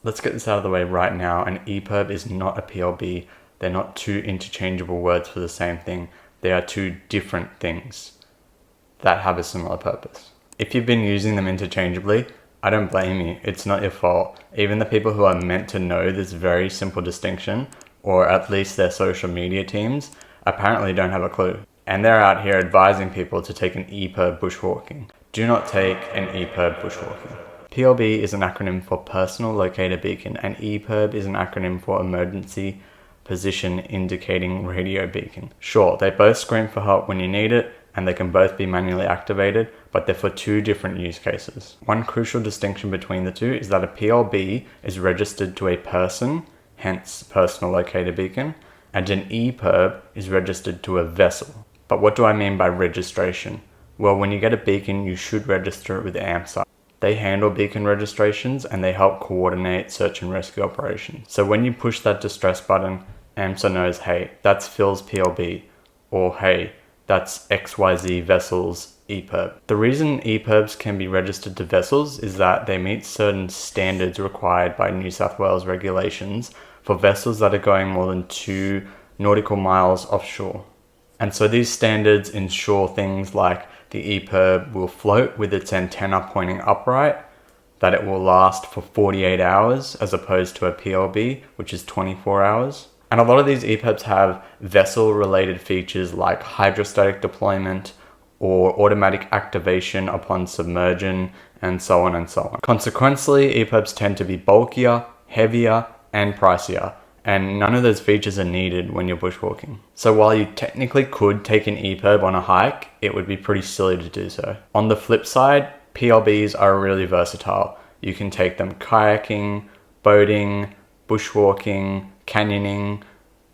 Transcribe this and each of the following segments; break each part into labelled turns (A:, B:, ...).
A: Let's get this out of the way right now. An EPIRB is not a PLB. They're not two interchangeable words for the same thing. They are two different things that have a similar purpose. If you've been using them interchangeably, I don't blame you. It's not your fault. Even the people who are meant to know this very simple distinction, or at least their social media teams, apparently don't have a clue. And they're out here advising people to take an EPIRB bushwalking. Do not take an EPIRB bushwalking. PLB is an acronym for Personal Locator Beacon, and EPIRB is an acronym for Emergency Position Indicating Radio Beacon. Sure, they both scream for help when you need it, and they can both be manually activated, but they're for two different use cases. One crucial distinction between the two is that a PLB is registered to a person, hence Personal Locator Beacon, and an EPIRB is registered to a vessel. But what do I mean by registration? Well, when you get a beacon, you should register it with AMSA. They handle beacon registrations and they help coordinate search and rescue operations. So when you push that distress button, AMSA knows, hey, that's Phil's PLB, or hey, that's XYZ Vessel's EPIRB. The reason EPIRBs can be registered to vessels is that they meet certain standards required by New South Wales regulations for vessels that are going more than 2 nautical miles offshore. And so these standards ensure things like the EPIRB will float with its antenna pointing upright, that it will last for 48 hours as opposed to a PLB, which is 24 hours. And a lot of these EPIRBs have vessel-related features like hydrostatic deployment or automatic activation upon submersion, and so on and so on. Consequently, EPIRBs tend to be bulkier, heavier, and pricier, and none of those features are needed when you're bushwalking. So while you technically could take an EPIRB on a hike, it would be pretty silly to do so. On the flip side, PLBs are really versatile. You can take them kayaking, boating, bushwalking, canyoning,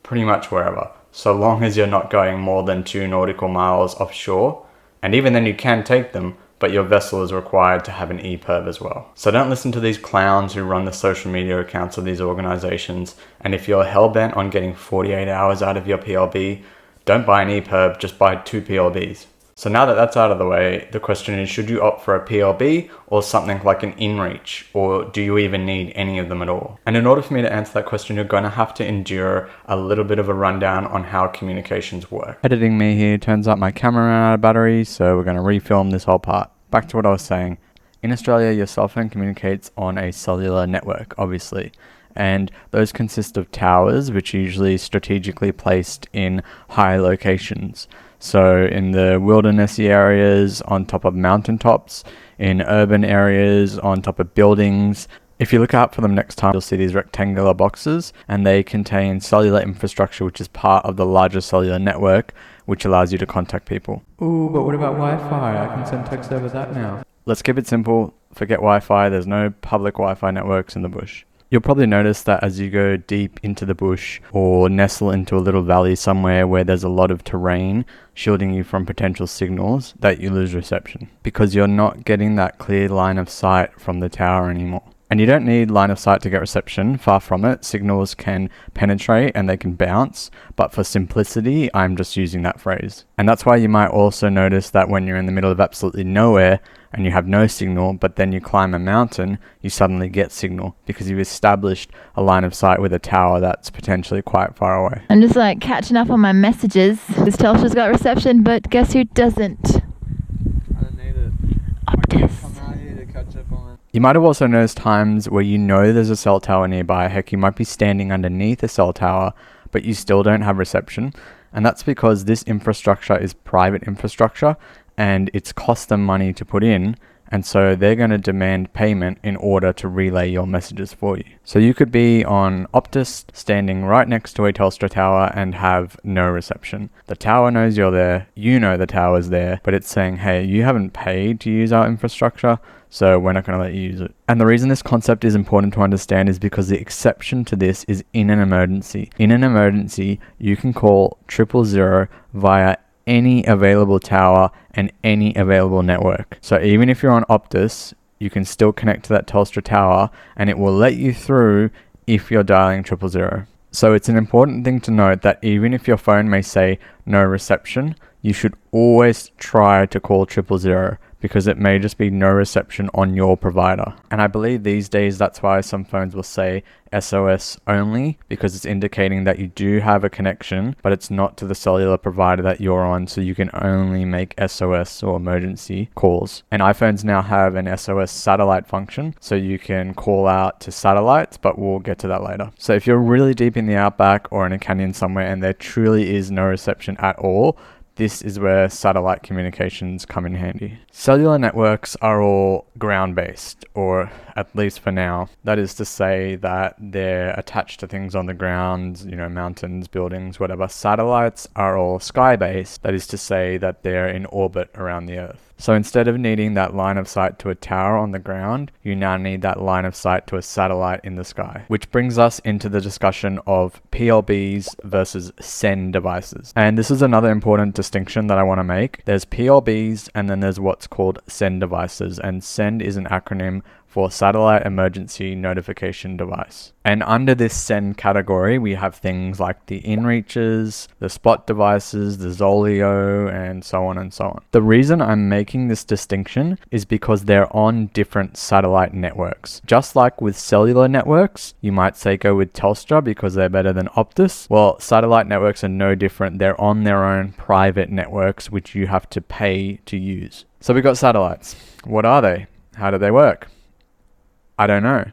A: pretty much wherever, so long as you're not going more than 2 nautical miles offshore. And even then you can take them, but your vessel is required to have an EPIRB as well. So don't listen to these clowns who run the social media accounts of these organizations. And if you're hell-bent on getting 48 hours out of your PLB, don't buy an EPIRB, just buy 2 PLBs. So now that that's out of the way, the question is, should you opt for a PLB or something like an inReach, or do you even need any of them at all? And in order for me to answer that question, you're going to have to endure a little bit of a rundown on how communications work. Editing me here, turns out my camera ran out of battery, so we're going to refilm this whole part. Back to what I was saying. In Australia, your cell phone communicates on a cellular network, obviously. And those consist of towers, which are usually strategically placed in high locations. So in the wildernessy areas, on top of mountaintops, in urban areas, on top of buildings. If you look out for them next time, you'll see these rectangular boxes, and they contain cellular infrastructure, which is part of the larger cellular network, which allows you to contact people. Ooh, but what about Wi-Fi? I can send text over that now. Let's keep it simple. Forget Wi-Fi. There's no public Wi-Fi networks in the bush. You'll probably notice that as you go deep into the bush or nestle into a little valley somewhere where there's a lot of terrain shielding you from potential signals, that you lose reception because you're not getting that clear line of sight from the tower anymore. And you don't need line of sight to get reception, far from it. Signals can penetrate and they can bounce, but for simplicity, I'm just using that phrase. And that's why you might also notice that when you're in the middle of absolutely nowhere and you have no signal, but then you climb a mountain, you suddenly get signal because you've established a line of sight with a tower that's potentially quite far away.
B: I'm just like catching up on my messages. This Telstra's got reception, but guess who doesn't?
C: I don't need it.
B: Optus.
C: Come out here to catch up on it.
A: You might have also noticed times where you know there's a cell tower nearby. Heck, you might be standing underneath a cell tower, but you still don't have reception. And that's because this infrastructure is private infrastructure and it's cost them money to put in. And so they're going to demand payment in order to relay your messages for you. So you could be on Optus standing right next to a Telstra tower and have no reception. The tower knows you're there, you know the tower's there, but it's saying, hey, you haven't paid to use our infrastructure, so we're not going to let you use it. And the reason this concept is important to understand is because the exception to this is in an emergency. In an emergency, you can call 000 via any available tower and any available network. So even if you're on Optus, you can still connect to that Telstra tower and it will let you through if you're dialing 000. So it's an important thing to note that even if your phone may say no reception, you should always try to call 000 because it may just be no reception on your provider. And I believe these days that's why some phones will say SOS only, because it's indicating that you do have a connection, but it's not to the cellular provider that you're on, so you can only make SOS or emergency calls. And iPhones now have an SOS satellite function, so you can call out to satellites, but we'll get to that later. So if you're really deep in the outback or in a canyon somewhere and there truly is no reception at all, this is where satellite communications come in handy. Cellular networks are all ground-based, or at least for now. That is to say that they're attached to things on the ground, mountains, buildings, whatever. Satellites are all sky-based. That is to say that they're in orbit around the Earth. So instead of needing that line of sight to a tower on the ground, you now need that line of sight to a satellite in the sky. Which brings us into the discussion of PLBs versus send devices. And this is another important distinction that I want to make. There's PLBs and then there's what's called send devices. And send is an acronym for Satellite Emergency Notification Device. And under this send category, we have things like the inReaches, the spot devices, the Zoleo, and so on and so on. The reason I'm making this distinction is because they're on different satellite networks. Just like with cellular networks, you might say go with Telstra because they're better than Optus. Well, satellite networks are no different. They're on their own private networks, which you have to pay to use. So we got satellites. What are they? How do they work? I don't know,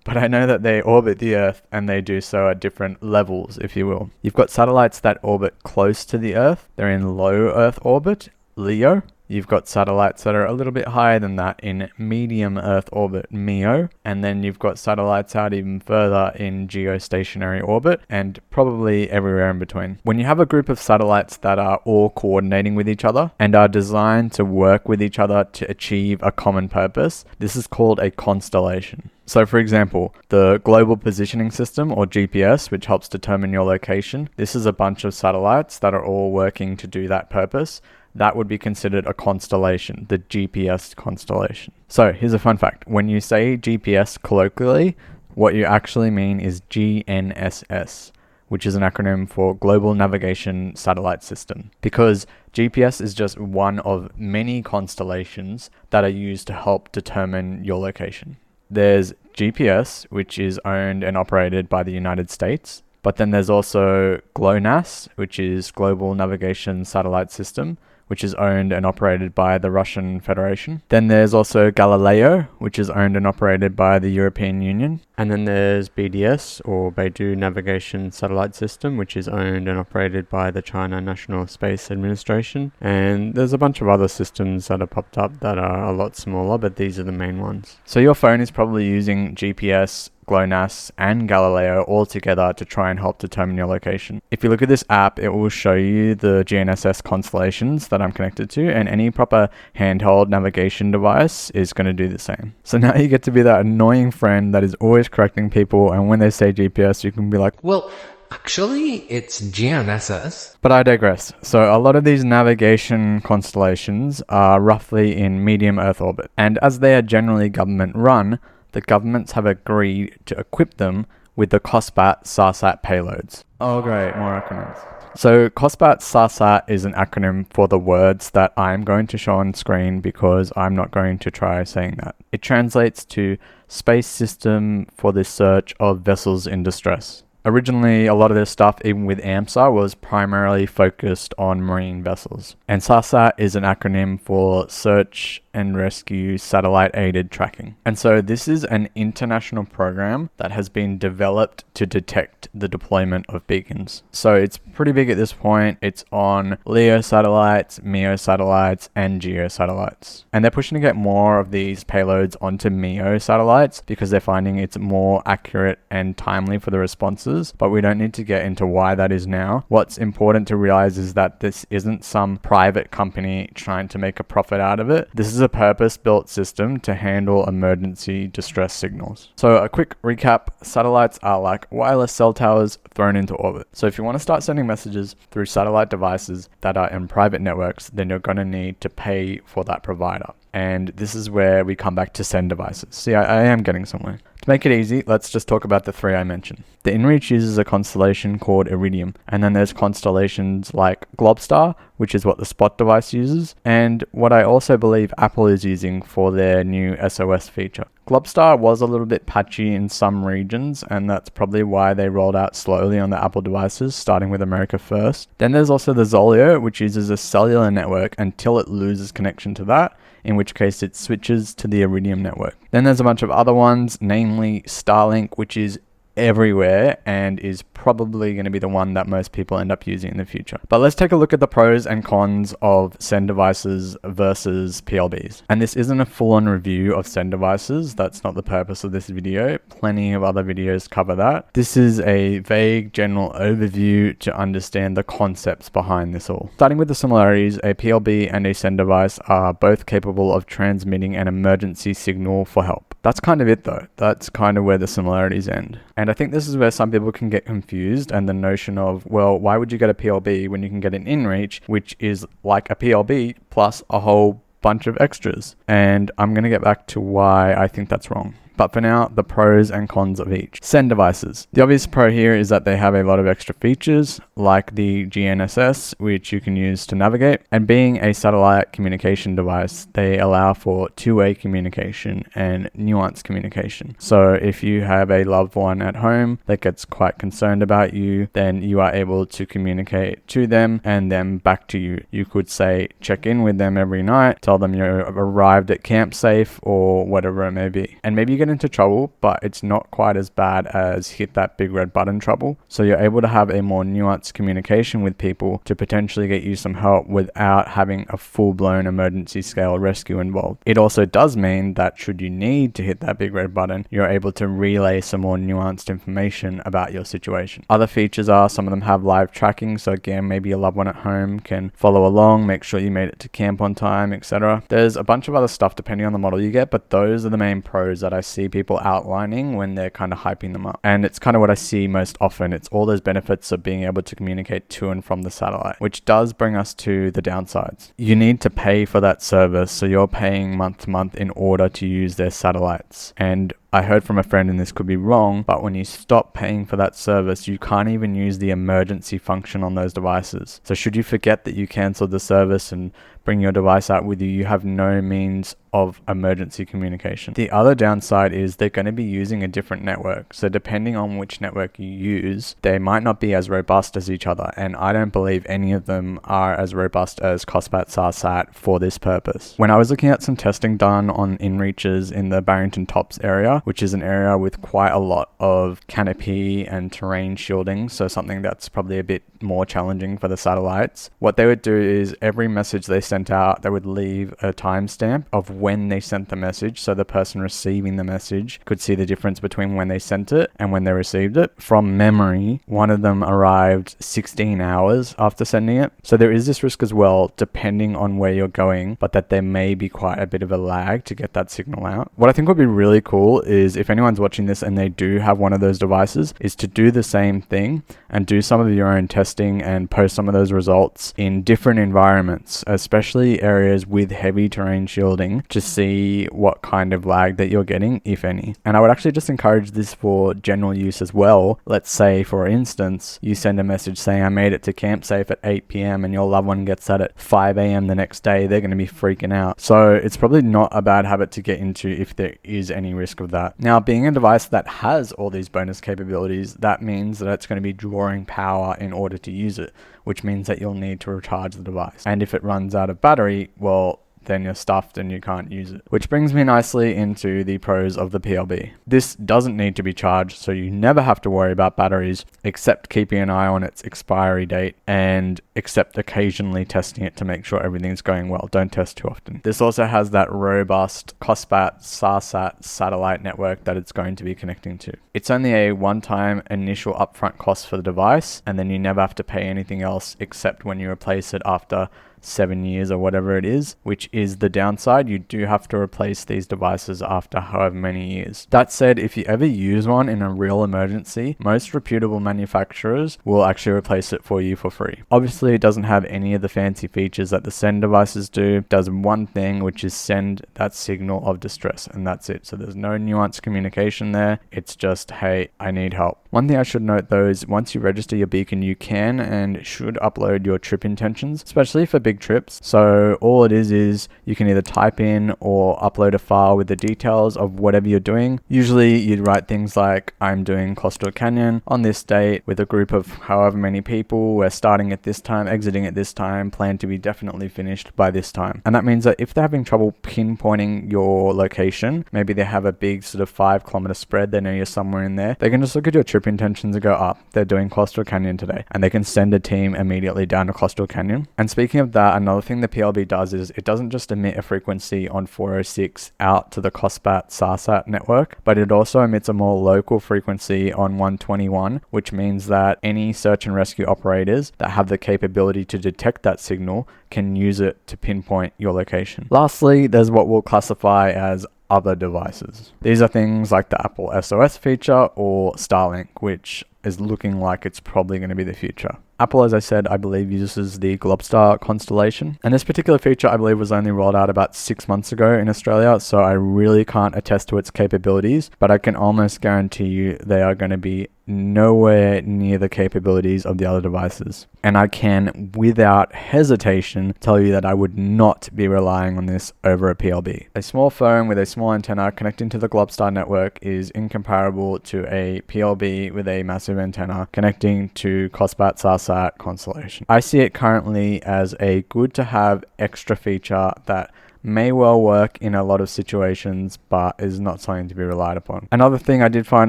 A: but I know that they orbit the Earth and they do so at different levels, if you will. You've got satellites that orbit close to the Earth. They're in low Earth orbit, LEO. You've got satellites that are a little bit higher than that in medium Earth orbit, MEO. And then you've got satellites out even further in geostationary orbit and probably everywhere in between. When you have a group of satellites that are all coordinating with each other and are designed to work with each other to achieve a common purpose, this is called a constellation. So for example, the Global Positioning System, or GPS, which helps determine your location, this is a bunch of satellites that are all working to do that purpose. That would be considered a constellation, the GPS constellation. So here's a fun fact. When you say GPS colloquially, what you actually mean is GNSS, which is an acronym for Global Navigation Satellite System, because GPS is just one of many constellations that are used to help determine your location. There's GPS, which is owned and operated by the United States, but then there's also GLONASS, which is Global Navigation Satellite System, which is owned and operated by the Russian Federation. Then there's also Galileo, which is owned and operated by the European Union. And then there's BDS, or Beidou Navigation Satellite System, which is owned and operated by the China National Space Administration. And there's a bunch of other systems that have popped up that are a lot smaller, but these are the main ones. So your phone is probably using GPS, GLONASS, and Galileo all together to try and help determine your location. If you look at this app, it will show you the GNSS constellations that I'm connected to, and any proper handheld navigation device is going to do the same. So now you get to be that annoying friend that is always correcting people, and when they say GPS, you can be like,
D: well, actually, it's GNSS.
A: But I digress. So a lot of these navigation constellations are roughly in medium Earth orbit, and as they are generally government run, the governments have agreed to equip them with the COSPAS-SARSAT payloads. Oh great, more acronyms. So COSPAS-SARSAT is an acronym for the words that I'm going to show on screen because I'm not going to try saying that. It translates to Space System for the Search of Vessels in Distress. Originally, a lot of this stuff, even with AMSA, was primarily focused on marine vessels. And SARSAT is an acronym for Search and Rescue Satellite Aided Tracking. And so this is an international program that has been developed to detect the deployment of beacons. So it's pretty big at this point. It's on LEO satellites, MEO satellites, and GEO satellites. And they're pushing to get more of these payloads onto MEO satellites because they're finding it's more accurate and timely for the responses. But we don't need to get into why that is now. What's important to realize is that this isn't some private company trying to make a profit out of it. This is a purpose-built system to handle emergency distress signals. So a quick recap, satellites are like wireless cell towers thrown into orbit. So if you want to start sending messages through satellite devices that are in private networks, then you're going to need to pay for that provider. And this is where we come back to send devices. See, I am getting somewhere. To To make it easy, let's just talk about the three I mentioned. The inReach uses a constellation called Iridium, and then there's constellations like Globstar, which is what the Spot device uses, and what I also believe Apple is using for their new SOS feature. Globstar was a little bit patchy in some regions, and that's probably why they rolled out slowly on the Apple devices, starting with America first. Then there's also the Zoleo, which uses a cellular network until it loses connection to that, in which case it switches to the Iridium network. Then there's a bunch of other ones, namely Starlink, which is everywhere and is probably going to be the one that most people end up using in the future. But let's take a look at the pros and cons of send devices versus PLBs. And this isn't a full-on review of send devices. That's not the purpose of this video. Plenty of other videos cover that. This is a vague general overview to understand the concepts behind this all. Starting with the similarities, a PLB and a send device are both capable of transmitting an emergency signal for help. That's kind of it though. That's kind of where the similarities end. And I think this is where some people can get confused, and the notion of, well, why would you get a PLB when you can get an inReach, which is like a PLB plus a whole bunch of extras? And I'm going to get back to why I think that's wrong. But for now, the pros and cons of each. Send devices. The obvious pro here is that they have a lot of extra features, like the GNSS, which you can use to navigate. And being a satellite communication device, they allow for two-way communication and nuanced communication. So if you have a loved one at home that gets quite concerned about you, then you are able to communicate to them and then back to you. You could say, check in with them every night, tell them you're arrived at camp safe or whatever it may be. And maybe you get into trouble, but it's not quite as bad as hit that big red button trouble. So you're able to have a more nuanced communication with people to potentially get you some help without having a full-blown emergency scale rescue involved. It also does mean that should you need to hit that big red button, you're able to relay some more nuanced information about your situation. Other features are some of them have live tracking, so again, maybe your loved one at home can follow along, make sure you made it to camp on time, etc. There's a bunch of other stuff depending on the model you get, but those are the main pros that I see people outlining when they're kind of hyping them up. And it's kind of what I see most often. It's all those benefits of being able to communicate to and from the satellite, which does bring us to the downsides. You need to pay for that service, so you're paying month to month in order to use their satellites. And I heard from a friend, and this could be wrong, but when you stop paying for that service, you can't even use the emergency function on those devices. So should you forget that you canceled the service and bring your device out with you, you have no means of emergency communication. The other downside is they're going to be using a different network. So depending on which network you use, they might not be as robust as each other. And I don't believe any of them are as robust as COSPAS-SARSAT for this purpose. When I was looking at some testing done on inReaches in the Barrington Tops area, which is an area with quite a lot of canopy and terrain shielding, so something that's probably a bit more challenging for the satellites, what they would do is every message they sent out, they would leave a timestamp of when they sent the message, so the person receiving the message could see the difference between when they sent it and when they received it. From memory, one of them arrived 16 hours after sending it. So there is this risk as well, depending on where you're going, but that there may be quite a bit of a lag to get that signal out. What I think would be really cool is if anyone's watching this and they do have one of those devices, is to do the same thing and do some of your own testing and post some of those results in different environments, especially areas with heavy terrain shielding, to see what kind of lag that you're getting, if any. And I would actually just encourage this for general use as well. Let's say, for instance, you send a message saying, I made it to camp safe at 8 p.m. and your loved one gets that at 5 a.m. the next day, they're going to be freaking out. So it's probably not a bad habit to get into if there is any risk of that. Now, being a device that has all these bonus capabilities, that means that it's going to be drawing power in order to use it, which means that you'll need to recharge the device. And if it runs out of battery, well, then you're stuffed and you can't use it. Which brings me nicely into the pros of the PLB. This doesn't need to be charged, so you never have to worry about batteries, except keeping an eye on its expiry date and except occasionally testing it to make sure everything's going well. Don't test too often. This also has that robust COSPAS-SARSAT satellite network that it's going to be connecting to. It's only a one-time initial upfront cost for the device, and then you never have to pay anything else except when you replace it after 7 years or whatever it is, which is the downside. You do have to replace these devices after however many years. That said, if you ever use one in a real emergency, most reputable manufacturers will actually replace it for you for free. Obviously, it doesn't have any of the fancy features that the send devices do. It does one thing, which is send that signal of distress, and that's it. So there's no nuanced communication there. It's just, hey, I need help. One thing I should note though is once you register your beacon, you can and should upload your trip intentions, especially for big trips. So all it is you can either type in or upload a file with the details of whatever you're doing. Usually you'd write things like, I'm doing Coastal Canyon on this date with a group of however many people. We're starting at this time, exiting at this time, plan to be definitely finished by this time. And that means that if they're having trouble pinpointing your location, maybe they have a big sort of 5-kilometer spread, they know you're somewhere in there, they can just look at your trip intentions and go, they're doing Coastal Canyon today, and they can send a team immediately down to Coastal Canyon. And speaking of that, another thing the PLB does is it doesn't just emit a frequency on 406 out to the COSPAS-SARSAT network, but it also emits a more local frequency on 121, which means that any search and rescue operators that have the capability to detect that signal can use it to pinpoint your location. Lastly, there's what we'll classify as other devices. These are things like the Apple SOS feature or Starlink, which is looking like it's probably going to be the future. Apple, as I said, I believe uses the Globstar constellation, and this particular feature I believe was only rolled out about 6 months ago in Australia, so I really can't attest to its capabilities, but I can almost guarantee you they are going to be nowhere near the capabilities of the other devices. And I can, without hesitation, tell you that I would not be relying on this over a PLB. A small phone with a small antenna connecting to the Globstar network is incomparable to a PLB with a massive antenna connecting to COSPAS-SARSAT Constellation. I see it currently as a good to have extra feature that may well work in a lot of situations, but is not something to be relied upon. Another thing I did find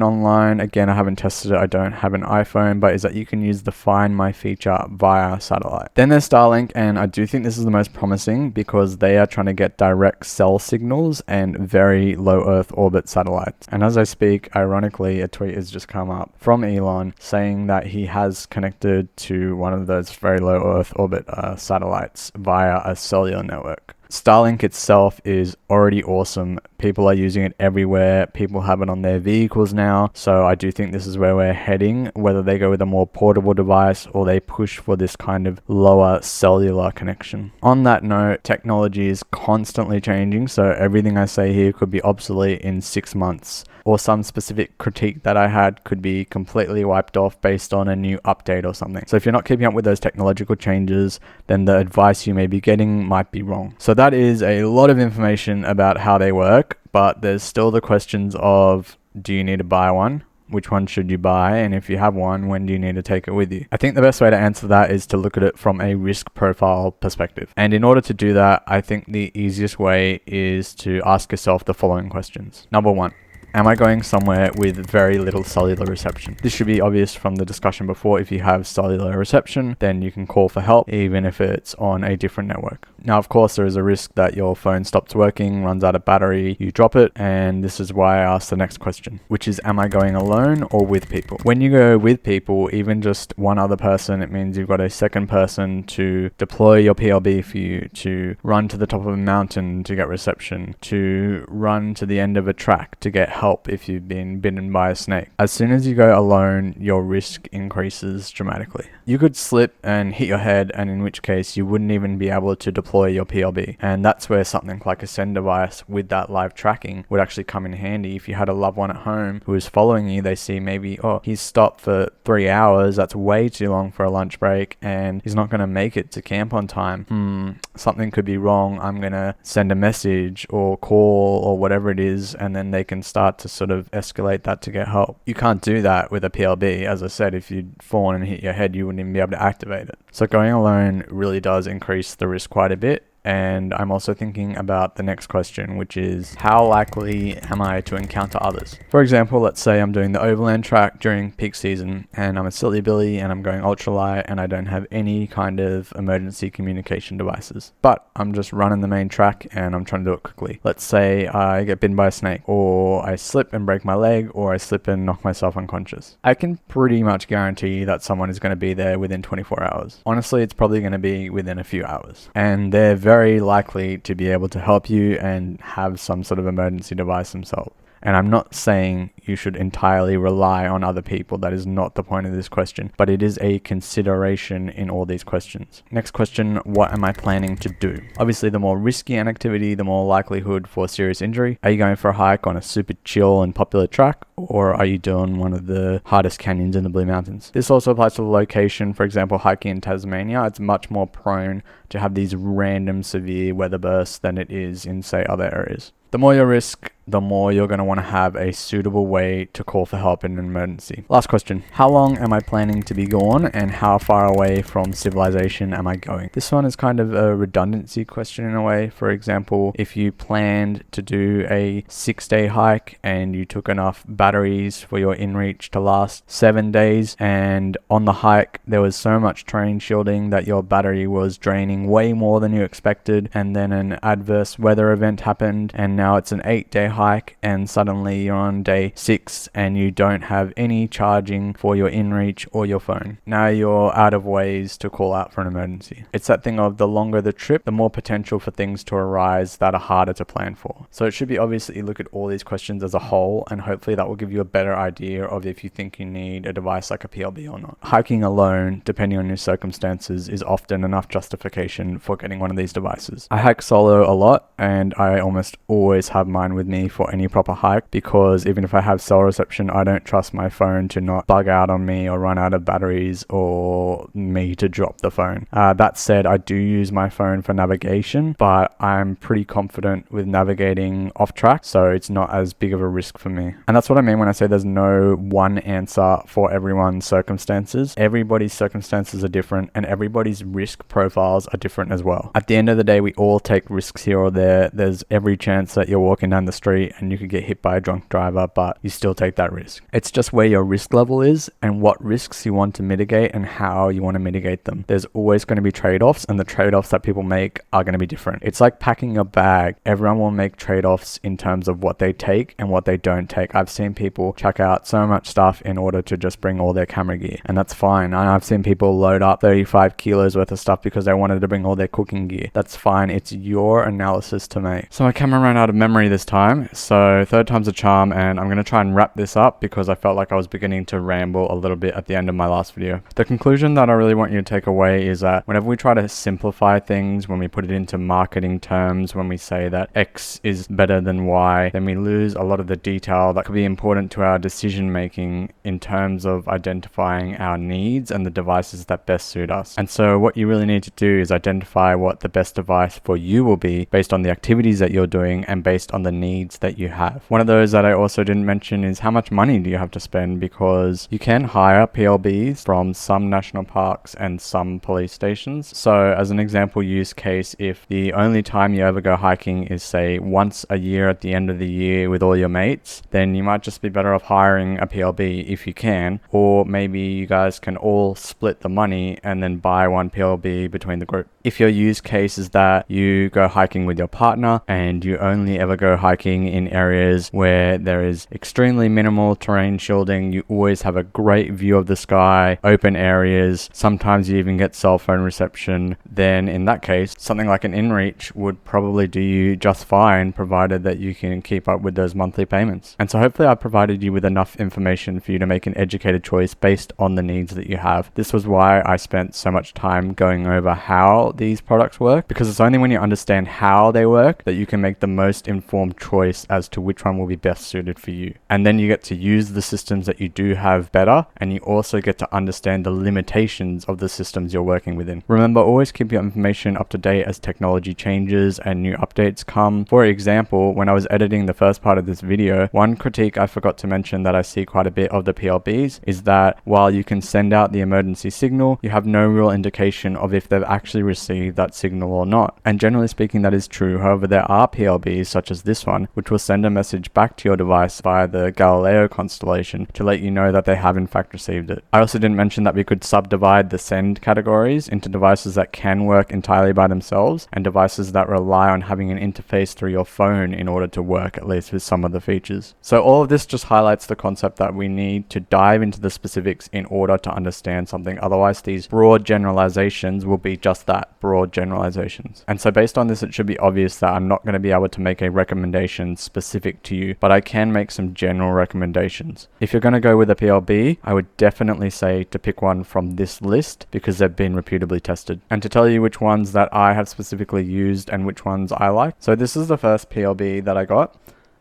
A: online, again, I haven't tested it, I don't have an iPhone, but is that you can use the Find My feature via satellite. Then there's Starlink, and I do think this is the most promising because they are trying to get direct cell signals and very low Earth orbit satellites. And as I speak, ironically, a tweet has just come up from Elon saying that he has connected to one of those very low Earth orbit satellites via a cellular network. Starlink itself is already awesome. People are using it everywhere. People have it on their vehicles now. So I do think this is where we're heading, whether they go with a more portable device or they push for this kind of lower cellular connection. On that note, technology is constantly changing. So everything I say here could be obsolete in 6 months. Or some specific critique that I had could be completely wiped off based on a new update or something. So if you're not keeping up with those technological changes, then the advice you may be getting might be wrong. So that is a lot of information about how they work, but there's still the questions of, do you need to buy one? Which one should you buy? And if you have one, when do you need to take it with you? I think the best way to answer that is to look at it from a risk profile perspective. And in order to do that, I think the easiest way is to ask yourself the following questions. Number 1. Am I going somewhere with very little cellular reception? This should be obvious from the discussion before. If you have cellular reception, then you can call for help, even if it's on a different network. Now, of course, there is a risk that your phone stops working, runs out of battery, you drop it, and this is why I asked the next question, which is, am I going alone or with people? When you go with people, even just one other person, it means you've got a second person to deploy your PLB for you, to run to the top of a mountain to get reception, to run to the end of a track to get help if you've been bitten by a snake. As soon as you go alone, your risk increases dramatically. You could slip and hit your head, and in which case you wouldn't even be able to deploy your PLB. And that's where something like a send device with that live tracking would actually come in handy. If you had a loved one at home who is following you, they see maybe, he's stopped for 3 hours, that's way too long for a lunch break, and he's not going to make it to camp on time. Something could be wrong. I'm going to send a message or call or whatever it is, and then they can start to sort of escalate that to get help. You can't do that with a PLB. As I said, if you'd fallen and hit your head, you wouldn't even be able to activate it. So going alone really does increase the risk quite a bit. And I'm also thinking about the next question, which is how likely am I to encounter others? For example, let's say I'm doing the overland track during peak season and I'm a silly Billy and I'm going ultralight and I don't have any kind of emergency communication devices, but I'm just running the main track and I'm trying to do it quickly. Let's say I get bitten by a snake, or I slip and break my leg, or I slip and knock myself unconscious. I can pretty much guarantee that someone is going to be there within 24 hours. Honestly, it's probably going to be within a few hours. And they're very likely to be able to help you and have some sort of emergency device themselves. And I'm not saying you should entirely rely on other people. That is not the point of this question, but it is a consideration in all these questions. Next question, what am I planning to do? Obviously, the more risky an activity, the more likelihood for serious injury. Are you going for a hike on a super chill and popular track, or are you doing one of the hardest canyons in the Blue Mountains? This also applies to the location. For example, hiking in Tasmania, it's much more prone to have these random severe weather bursts than it is in, say, other areas. The more you risk, the more you're going to want to have a suitable way to call for help in an emergency. Last question. How long am I planning to be gone, and how far away from civilization am I going? This one is kind of a redundancy question in a way. For example, if you planned to do a 6-day hike and you took enough batteries for your inReach to last 7 days, and on the hike there was so much terrain shielding that your battery was draining way more than you expected, and then an adverse weather event happened and now it's an 8-day hike and suddenly you're on day 6 and you don't have any charging for your inReach or your phone. Now you're out of ways to call out for an emergency. It's that thing of the longer the trip, the more potential for things to arise that are harder to plan for. So it should be obvious that you look at all these questions as a whole, and hopefully that will give you a better idea of if you think you need a device like a PLB or not. Hiking alone, depending on your circumstances, is often enough justification for getting one of these devices. I hike solo a lot and I almost always have mine with me for any proper hike, because even if I have cell reception, I don't trust my phone to not bug out on me or run out of batteries or me to drop the phone. That said, I do use my phone for navigation, but I'm pretty confident with navigating off track, so it's not as big of a risk for me. And that's what I mean when I say there's no one answer for everyone's circumstances. Everybody's circumstances are different and everybody's risk profiles are different as well. At the end of the day, we all take risks here or there. There's every chance that you're walking down the street and you could get hit by a drunk driver, but you still take that risk. It's just where your risk level is and what risks you want to mitigate and how you want to mitigate them. There's always going to be trade-offs, and the trade-offs that people make are going to be different. It's like packing a bag. Everyone will make trade-offs in terms of what they take and what they don't take. I've seen people chuck out so much stuff in order to just bring all their camera gear, and that's fine. And I've seen people load up 35 kilos worth of stuff because they wanted to bring all their cooking gear. That's fine. It's your analysis to make. So my camera ran out of memory this time, so third time's a charm, and I'm going to try and wrap this up because I felt like I was beginning to ramble a little bit at the end of my last video. The conclusion that I really want you to take away is that whenever we try to simplify things, when we put it into marketing terms, when we say that X is better than Y, then we lose a lot of the detail that could be important to our decision making in terms of identifying our needs and the devices that best suit us. And so what you really need to do is identify what the best device for you will be based on the activities that you're doing and based on the needs that you have. One of those that I also didn't mention is how much money do you have to spend, because you can hire PLBs from some national parks and some police stations. So as an example use case, if the only time you ever go hiking is say once a year at the end of the year with all your mates, then you might just be better off hiring a PLB if you can, or maybe you guys can all split the money and then buy one PLB between the group. If your use case is that you go hiking with your partner and you only ever go hiking in areas where there is extremely minimal terrain shielding, you always have a great view of the sky, open areas, sometimes you even get cell phone reception, then in that case, something like an inReach would probably do you just fine, provided that you can keep up with those monthly payments. And so hopefully I provided you with enough information for you to make an educated choice based on the needs that you have. This was why I spent so much time going over how these products work, because it's only when you understand how they work that you can make the most most informed choice as to which one will be best suited for you. And then you get to use the systems that you do have better, and you also get to understand the limitations of the systems you're working within. Remember, always keep your information up to date as technology changes and new updates come. For example, when I was editing the first part of this video, one critique I forgot to mention that I see quite a bit of the PLBs is that while you can send out the emergency signal, you have no real indication of if they've actually received that signal or not. And generally speaking, that is true. However, there are PLBs such as this one, which will send a message back to your device via the Galileo constellation to let you know that they have in fact received it. I also didn't mention that we could subdivide the send categories into devices that can work entirely by themselves and devices that rely on having an interface through your phone in order to work, at least with some of the features. So all of this just highlights the concept that we need to dive into the specifics in order to understand something. Otherwise, these broad generalizations will be just that, broad generalizations. And so based on this, it should be obvious that I'm not going to be able to make a recommendation specific to you, but I can make some general recommendations. If you're going to go with a PLB, I would definitely say to pick one from this list because they've been reputably tested. And to tell you which ones that I have specifically used and which ones I like. So this is the first PLB that I got.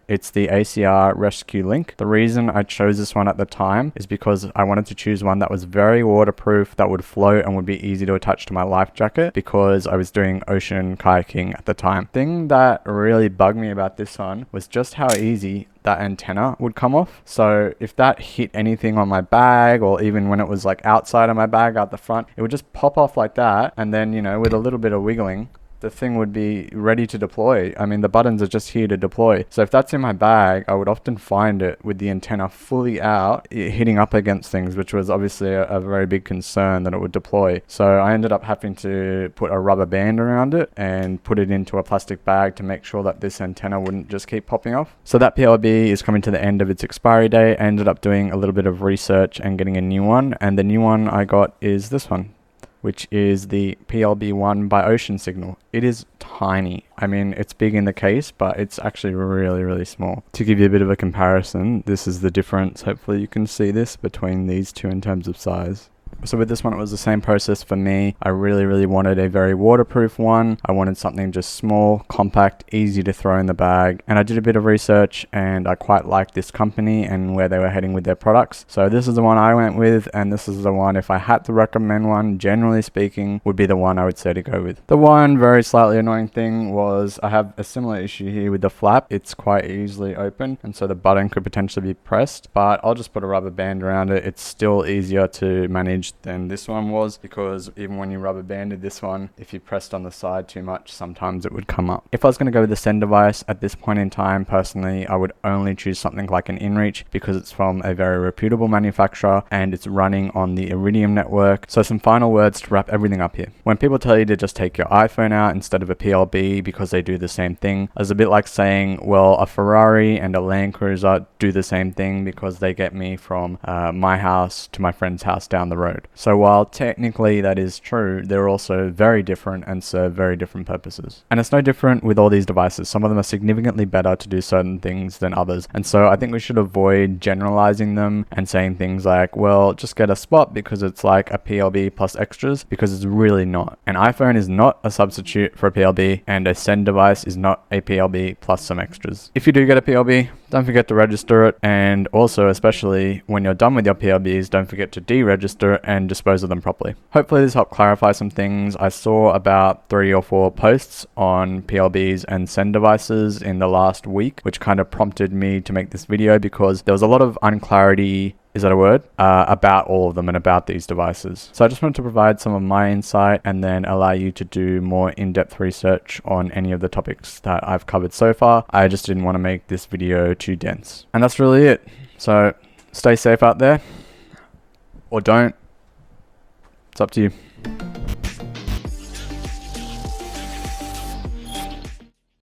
A: It's the ACR Rescue Link. The reason I chose this one at the time is because I wanted to choose one that was very waterproof, that would float and would be easy to attach to my life jacket because I was doing ocean kayaking at the time. Thing that really bugged me about this one was just how easy that antenna would come off. So if that hit anything on my bag, or even when it was like outside of my bag out the front, it would just pop off like that. And then, you know, with a little bit of wiggling, the thing would be ready to deploy. I mean, the buttons are just here to deploy. So if that's in my bag, I would often find it with the antenna fully out, hitting up against things, which was obviously a very big concern that it would deploy. So I ended up having to put a rubber band around it and put it into a plastic bag to make sure that this antenna wouldn't just keep popping off. So that PLB is coming to the end of its expiry date. I ended up doing a little bit of research and getting a new one. And the new one I got is this one, which is the PLB1 by Ocean Signal. It is tiny. I mean, it's big in the case, but it's actually really, really small. To give you a bit of a comparison, this is the difference. Hopefully you can see this between these two in terms of size. So with this one, it was the same process for me. I really wanted a very waterproof one. I wanted something just small, compact, easy to throw in the bag. And I did a bit of research and I quite liked this company and where they were heading with their products. So this is the one I went with, and this is the one, if I had to recommend one, generally speaking, would be the one I would say to go with. The one very slightly annoying thing was I have a similar issue here with the flap. It's quite easily open, and so the button could potentially be pressed, but I'll just put a rubber band around it. It's still easier to manage than this one was, because even when you rubber banded this one, if you pressed on the side too much, sometimes it would come up. If I was going to go with the send device at this point in time, personally, I would only choose something like an InReach because it's from a very reputable manufacturer and it's running on the Iridium network. So some final words to wrap everything up here. When people tell you to just take your iPhone out instead of a PLB because they do the same thing, it's a bit like saying, well, a Ferrari and a Land Cruiser do the same thing because they get me from my house to my friend's house down the road. So while technically that is true, they're also very different and serve very different purposes. And it's no different with all these devices. Some of them are significantly better to do certain things than others. And so I think we should avoid generalizing them and saying things like, well, just get a Spot because it's like a PLB plus extras, because it's really not. An iPhone is not a substitute for a PLB, and a send device is not a PLB plus some extras. If you do get a PLB, don't forget to register it. And also, especially when you're done with your PLBs, don't forget to deregister and dispose of them properly. Hopefully this helped clarify some things. I saw about 3 or 4 posts on PLBs and send devices in the last week, which kind of prompted me to make this video because there was a lot of unclarity, is that a word? About all of them and about these devices. So I just wanted to provide some of my insight and then allow you to do more in-depth research on any of the topics that I've covered so far. I just didn't want to make this video too dense. And that's really it. So stay safe out there, or don't. It's up to you.